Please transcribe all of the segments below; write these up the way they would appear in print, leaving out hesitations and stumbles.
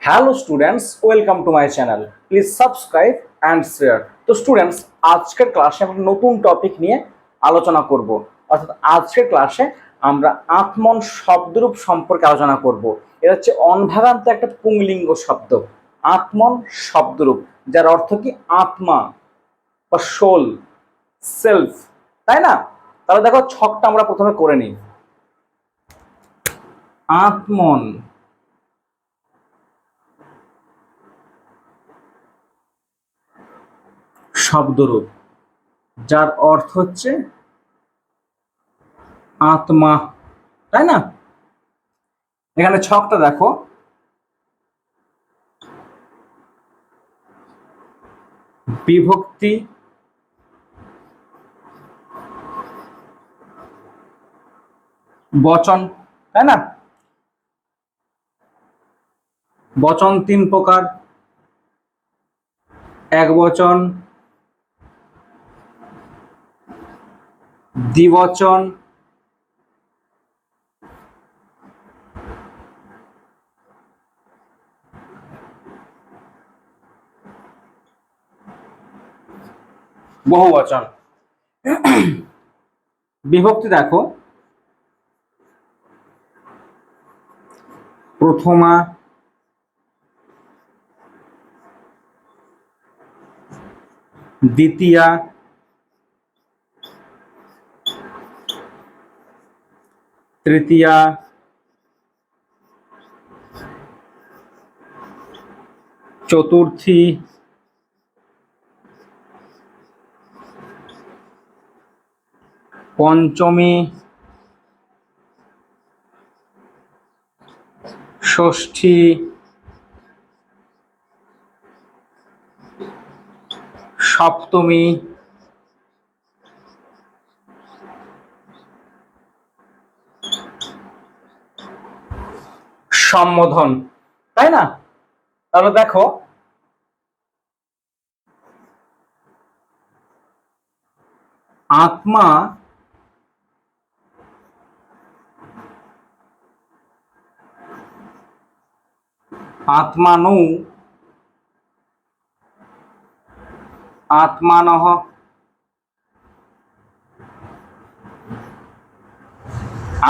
Hello students, welcome to my channel. Please subscribe and share. তো students, আজকের ক্লাসে আমরা নতুন টপিক নিয়ে আলোচনা করব। অর্থাৎ আজকের ক্লাসে আমরা আত্মন শব্দরূপ সম্পর্কে আলোচনা করব। এটা হচ্ছে অনভাগান্ত একটা পুংলিঙ্গ শব্দ, আত্মন শব্দরূপ, যার অর্থ কি আত্মা বা সোল, সেলফ, তাই না? তাহলে দেখো, ছকটা আমরা প্রথমে করে নিই। আত্মন শব্দরূপ, যার অর্থ হচ্ছে আত্মা, তাই না? এখানে ছকটা দেখো, বিভক্তি, বচন, তাই না? বচন তিন প্রকার: এক বচন, দ্বিবচন, বহুবচন। বিভক্তি দেখো, প্রথমা, দ্বিতীয়া, তৃতীয়া, চতুর্থী, পঞ্চমী, ষষ্ঠী, সপ্তমী, সম্বোধন, তাই না? তাহলে দেখো, আত্মা আত্মানৌ, আত্মানহ,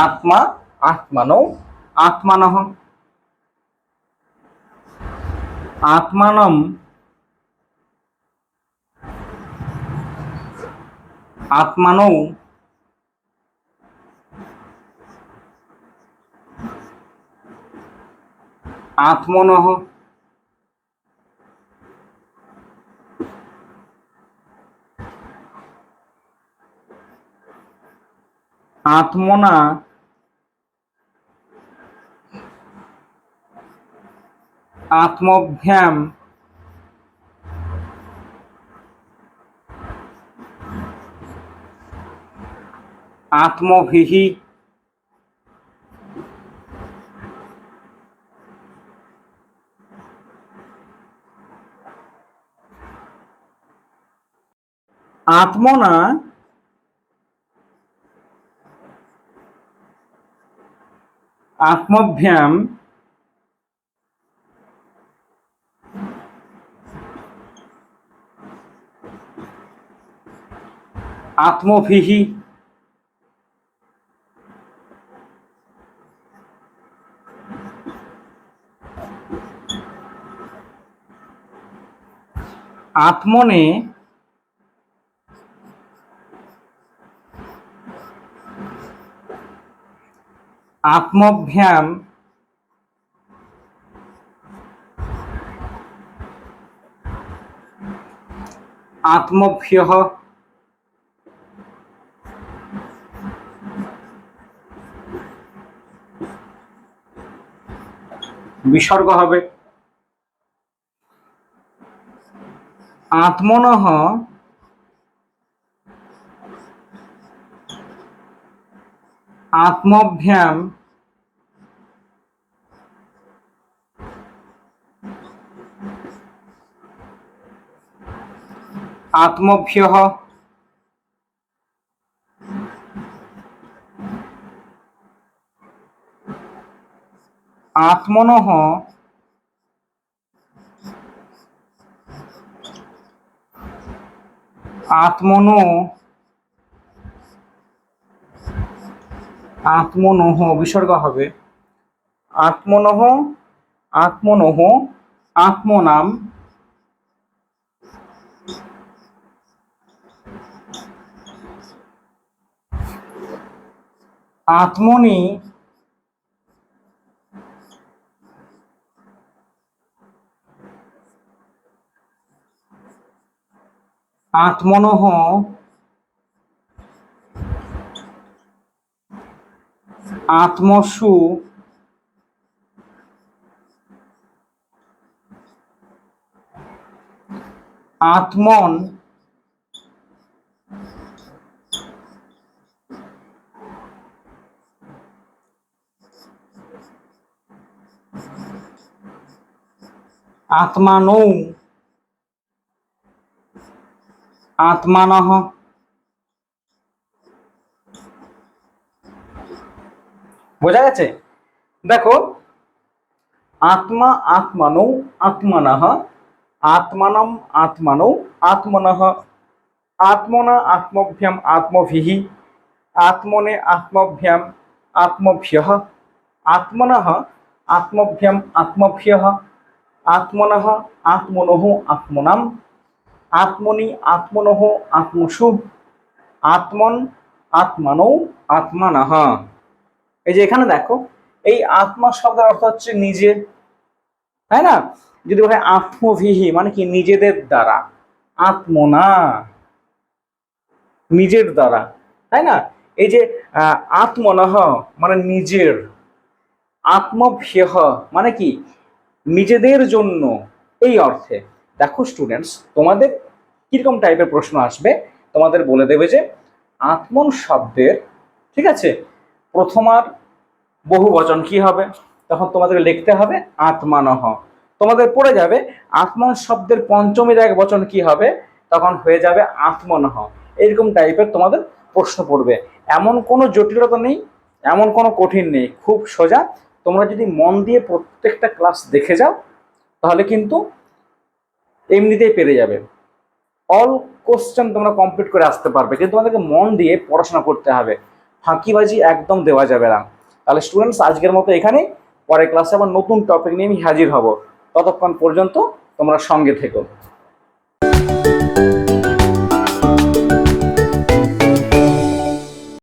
আত্মা আত্মানৌ, আত্মানহ, আত্মানম, আত্মানৌ, আত্মনঃ, আত্মনা, আত্মভ্যাম, আত্মভিঃ, আত্মনা, আত্মভ্যাম, আত্মভিঃ, আত্মনে, আত্মভ্যাম, আত্মভ্যঃ, বিসর্গ হবে। আত্মনঃ, আত্মভ্যাম, আত্মভ্যঃ, আত্মনঃ, আত্মনো আত্মনহ বিসর্গ হবে আত্মনহ আত্মনহ আত্মনাম আত্মনি আত্মনহ আত্মসু আত্মন আত্মানৌ আত্মানহ। বোঝা গেছে? দেখো, আত্মা আত্মানৌ আত্মানহ, আত্মানম আত্মানৌ আত্মনহ, আত্মনা আত্মভ্যাম আত্মভিঃ, আত্মনে আত্মভ্যাম আত্মভ্যঃ, আত্মনঃ আত্মভ্যাম আত্মভ্যঃ, আত্মনঃ আত্মনঃ আত্মনাম, আত্মনি আত্মনঃ আত্মসু, আত্মন আত্মানৌ আত্মানঃ। এই যে এখানে দেখো, এই আত্মা শব্দের অর্থ হচ্ছে নিজে, তাই না? যদি বলে আত্মভিহি মানে কি নিজেদের দ্বারা, আত্মনা নিজের দ্বারা, তাই না? এই যে আত্মনঃ মানে নিজের, আত্মভ্যঃ মানে কি নিজেদের জন্য, এই অর্থে। দেখো স্টুডেন্টস, তোমাদের কিরকম টাইপের প্রশ্ন আসবে, তোমাদের বলে দেবে যে আত্মন শব্দের, ঠিক আছে, প্রথমার বহু বচন কি হবে, তখন তোমাদের লিখতে হবে আত্মানহ। তোমাদের পড়ে যাবে আত্মন শব্দের পঞ্চমীর এক বচন কি হবে, তখন হয়ে যাবে আত্মনহ। এরকম টাইপের তোমাদের প্রশ্ন পড়বে। এমন কোনো জটিলতা নেই, এমন কোনো কঠিন নেই, খুব সোজা। তোমরা যদি মন দিয়ে প্রত্যেকটা ক্লাস দেখে যাও তাহলে কিন্তু এমনিতেই পেরে যাবে। অল কোশ্চেন তোমরা কমপ্লিট করে আসতে পারবে, কিন্তু তোমাদেরকে মন দিয়ে পড়াশোনা করতে হবে, ফাঁকিবাজি একদম দেওয়া যাবে না। তাহলে স্টুডেন্টস, আজকের মতো এখানে, পরের ক্লাসে আবার নতুন টপিক নিয়ে আমি হাজির হব। ততক্ষণ পর্যন্ত তোমরা সঙ্গে থেকো।